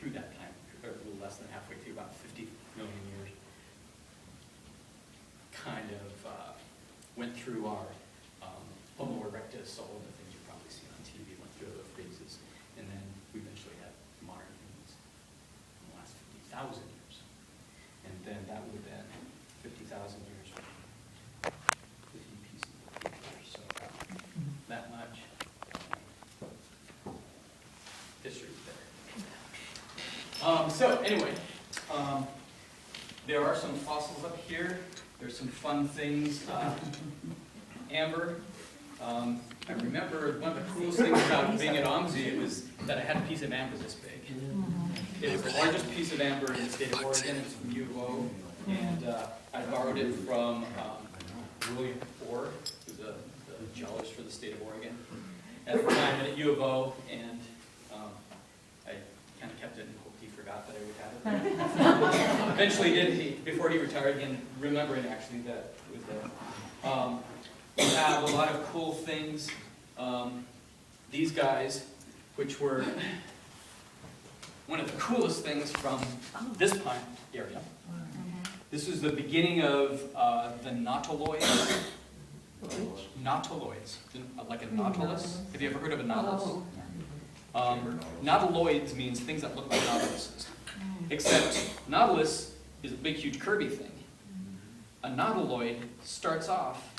through that time, or a little less than halfway through, about 50 million years, kind of went through our Homo erectus, all of the things you've probably seen on TV, went through those phases, and then we eventually had modern humans in the last 50,000 years. And then that would have been 50,000 years, 50 pieces of paper, so that much history there. So anyway, there are some fossils up here. There's some fun things. Amber. I remember one of the coolest things about being at OMSI was that I had a piece of amber this big. It was the largest piece of amber in the state of Oregon. It was from U of O, and I borrowed it from William Orr, who's the geologist for the state of Oregon, at the time at U of O, and I kind of kept it and hoped he forgot that I would have it. Eventually did, before he retired, and remembering actually that it was there. We have a lot of cool things. These guys, which were one of the coolest things from this pine area. This was the beginning of the nautiloids. Nautiloids, like a nautilus. Have you ever heard of a nautilus? Nautiloids means things that look like nautiluses. Except nautilus is a big, huge curvy thing. A nautiloid starts off,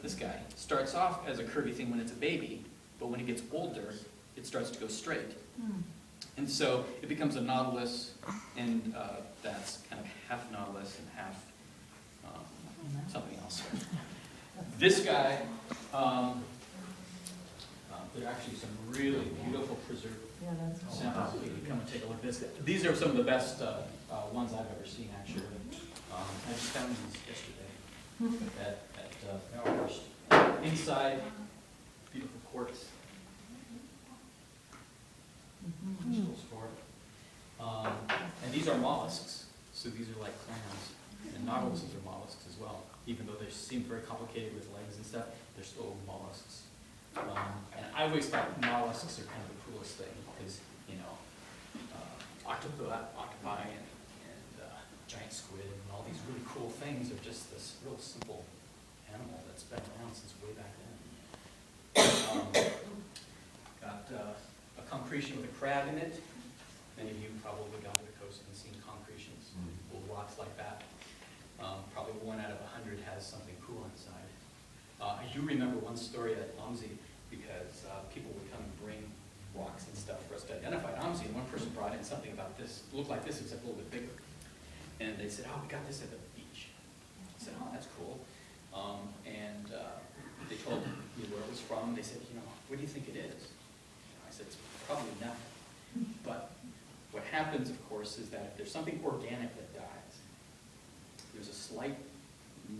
this guy, starts off as a curvy thing when it's a baby, but when it gets older, it starts to go straight. And so it becomes a nautilus, and that's kind of half nautilus and half something else. This guy, there are actually some really beautiful preserved samples. You can come and take a look at this. These are some of the best ones I've ever seen, actually. I just found these yesterday at Melhurst. Inside, beautiful quartz. Crystals for it. And these are mollusks, so these are like clams. And nautiluses are mollusks as well. Even though they seem very complicated with legs and stuff, they're still mollusks. And I always thought mollusks are kind of the coolest thing because, you know, octopi and giant squid and all these really cool things are just this real simple animal that's been around since way back then. Got a concretion with a crab in it. Many of you probably gone to the coast and seen concretions, little rocks like that. Probably 1 out of 100 has something cool inside. I do remember one story at OMSI because people would come and bring rocks and stuff for us to identify at OMSI, and one person brought in something about this, it looked like this except a little bit bigger. And they said, oh, we got this at the beach. I said, oh, that's cool. And they told me where it was from. They said, you know, what do you think it is? I said, it's probably nothing. But what happens, of course, is that if there's something organic that dies, there's a slight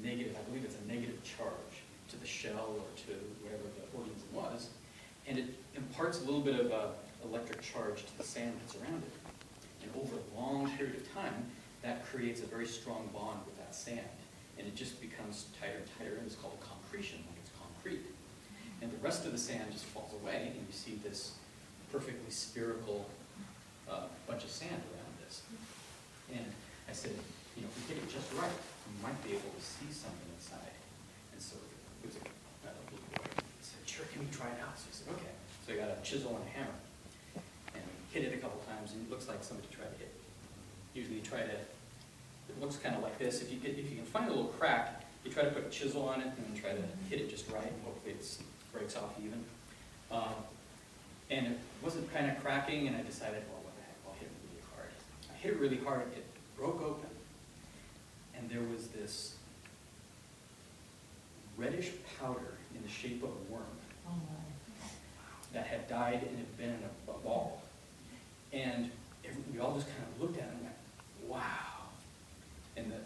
negative, I believe it's a negative charge to the shell or to whatever the organism was, and it imparts a little bit of electric charge to the sand that's around it. And over a long period of time, that creates a very strong bond with that sand, and it just becomes tighter and tighter, and it's called a concretion, like it's concrete. And the rest of the sand just falls away, and you see this perfectly spherical bunch of sand around this. And I said, you know, if we get it just right, we might be able to see something inside. And so it was a little boy. I said, sure, can we try it out? So I said, okay. So I got a chisel and a hammer, and we hit it a couple times, and it looks like somebody tried to hit it. Usually you try to, it looks kind of like this. If you can find a little crack, you try to put a chisel on it and then try to hit it just right, and hopefully it breaks off even. And it wasn't kind of cracking, and I decided, well, what the heck, I'll hit it really hard. I hit it really hard, it broke open, and there was this reddish powder in the shape of a worm that had died and had been in a ball. And we all just kind of looked at it and went, wow. And the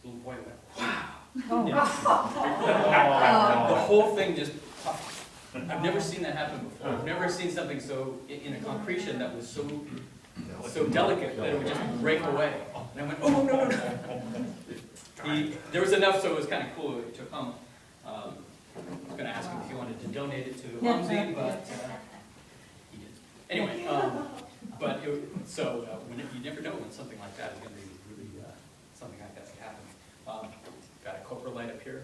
little boy went, wow. The whole thing just puffed. I've never seen that happen before. I've never seen something so in a concretion that was so delicate that it would just break away. And I went, oh, no. There was enough so it was kind of cool. It took home. I was going to ask him if he wanted to donate it to OMSI, but he didn't. Anyway, But you never know when something like that is going to be really something like that's happening. Got a coprolite up here,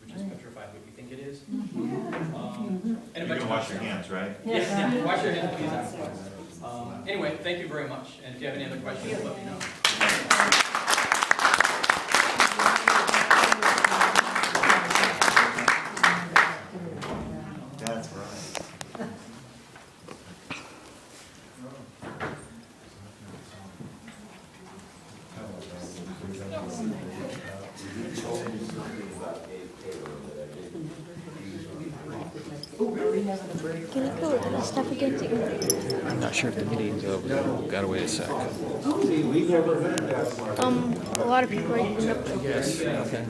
which is petrified what you think it is. You can wash your hands, right? Yeah, wash your hands, please. Anyway, thank you very much. And if you have any other questions, let me know. That's right. Can you go over this stuff again? I'm not sure if the meeting's over. Gotta wait a sec. A lot of people are getting up there. Yes. Okay.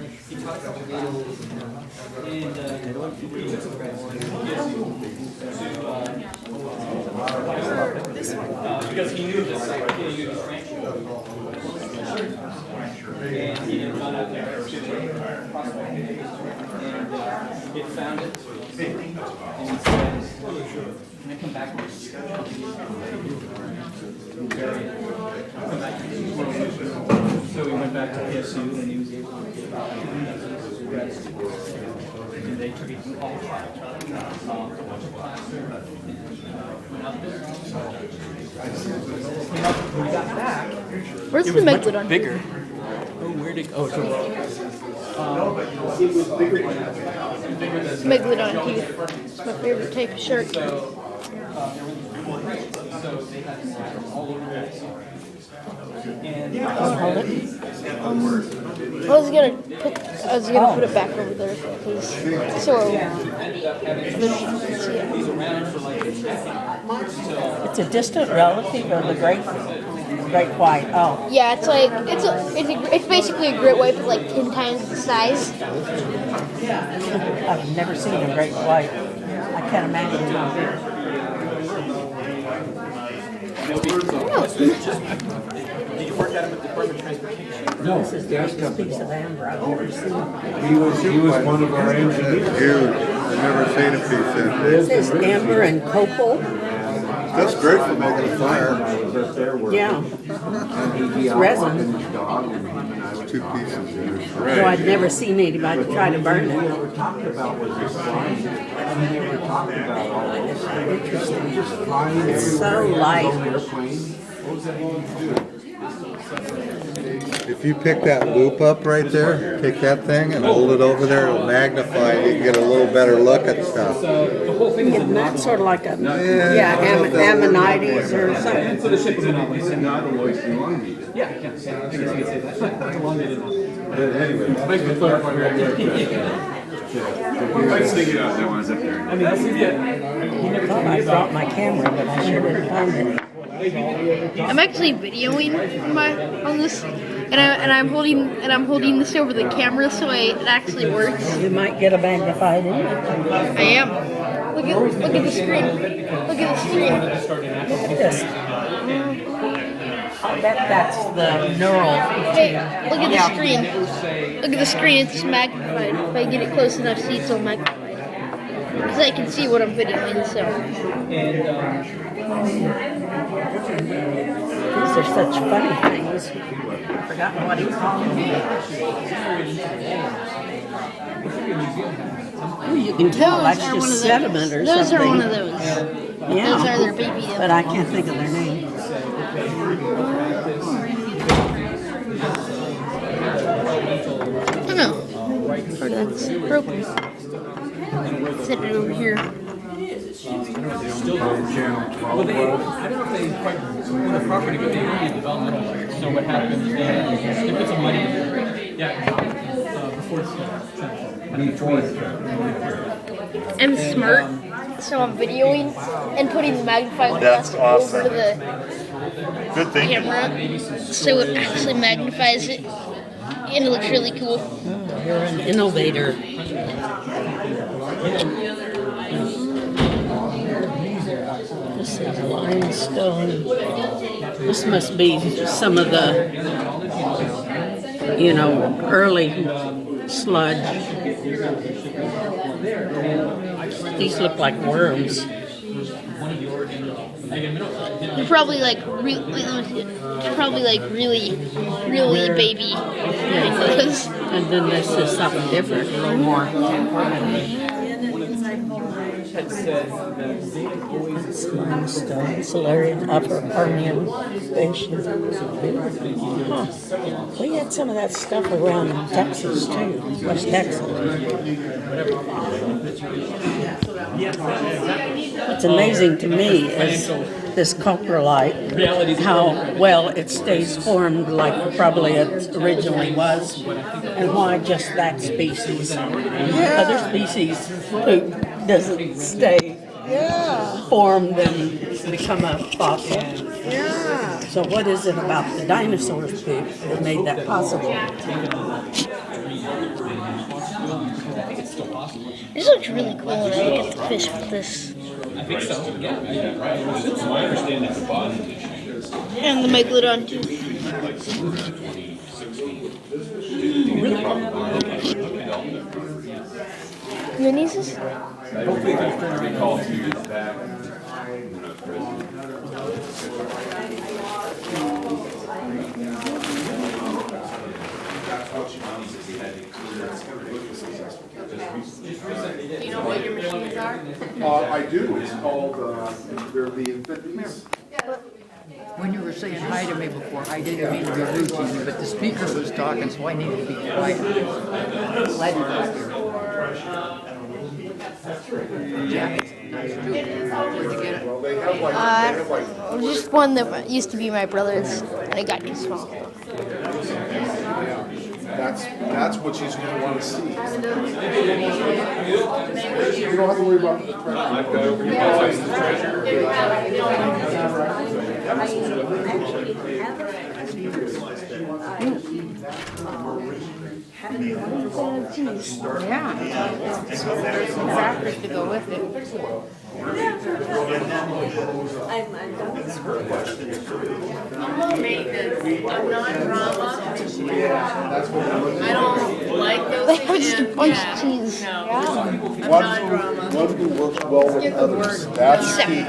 Because he knew this, like, he knew this ranch. And he had gone out there to prospect it. And he found it. And he says, can I come back with you? So we went back to PSU and he was able to get about 2 dozen. And they took it all apart. Went out there. When we got back, Where's the megalodon? Bigger. Oh, where'd it go? Oh, it was bigger than Megalodon teeth. It's my favorite type of shark. So they had all over the place. And I was gonna put it back over there because so ended up having see it. these around for like It's a distant relative of the great white. Oh, Yeah, it's like it's basically a great white, but like 10 times the size. I've never seen a great white. I can't imagine how big. Did you work at him at the Department of Transportation? No, this is the biggest piece of amber I've ever seen. He was one of our engineers. Huge. I've never seen a piece that This is amber and copal. That's great for making a fire. Yeah, it's resin. 2 pieces there. Though I'd never seen anybody try to burn it. Interesting. It's so light. If you pick that loop up right there, take that thing and hold it over there, it'll magnify and you can get a little better look at stuff. Isn't that sort of like a, ammonites or something? So the ship is in Always. Not a Lois Long meeting. Yeah, I guess you could say that. It's a long day. But anyway. Thanks for clarifying. I was thinking about that when I was up there. I mean, this is I thought I brought my camera, but I sure didn't find it. I'm actually videoing on this, and I'm holding this over the camera so it actually works. You might get a magnified image. I am. Look at the screen. Look at the screen. Look at this. I bet that's the neural. Hey, look at the screen. Look at the screen. It's magnified. If I get it close enough, see it's all magnified. Because I can see what I'm videoing. So. These are such funny things. I've forgotten what he called them. Ooh, you can tell that's just sediment or something. Those are one of those. Yeah, Those are their baby. but I can't think of their name. Oh no. That's broken. Set it over here. Well, I don't know if they quite own the property, but they own the developmental rights. So what happened is they put some money in there. Before it's I'm smart, so I'm videoing and putting the magnifying glass over the Good thinking. camera, so it actually magnifies it, and it looks really cool. You're an innovator. This is limestone. This must be some of the, early sludge. These look like worms. They're probably like it's probably like really baby mangoes. And then this is something different, a little more. Limestone, Silurian, Upper Permian Basin. Huh. We had some of that stuff around Texas too, West Texas. What's amazing to me is this coprolite, how well it stays formed like probably it originally was, and why just that species. Other species poop doesn't stay formed and become a fossil. So what is it about the dinosaurs poop that made that possible? This looks really cool. I look at the fish with this. I think so, yeah. It's my understanding the body tissue. And the megalodon too. Your nieces? Hopefully they call 2 years back. Do you know what your machines are? I do, it's called, they're the Infinities. When you were saying hi to me before, I didn't mean to be rude to you, but the speaker was talking, so I needed to be quiet. Glad you got here. Jacket's nice too. Where'd you get it? Well, they have like, Just one that used to be my brother's, and it got too small. that's what she's gonna wanna see. You don't have to worry about the Yeah. There's some crackers to go with it. I'm low maintenance. I'm not drama. I don't like those They have things. just a bunch of cheese. No. I'm one not drama. who works well with others, that's key.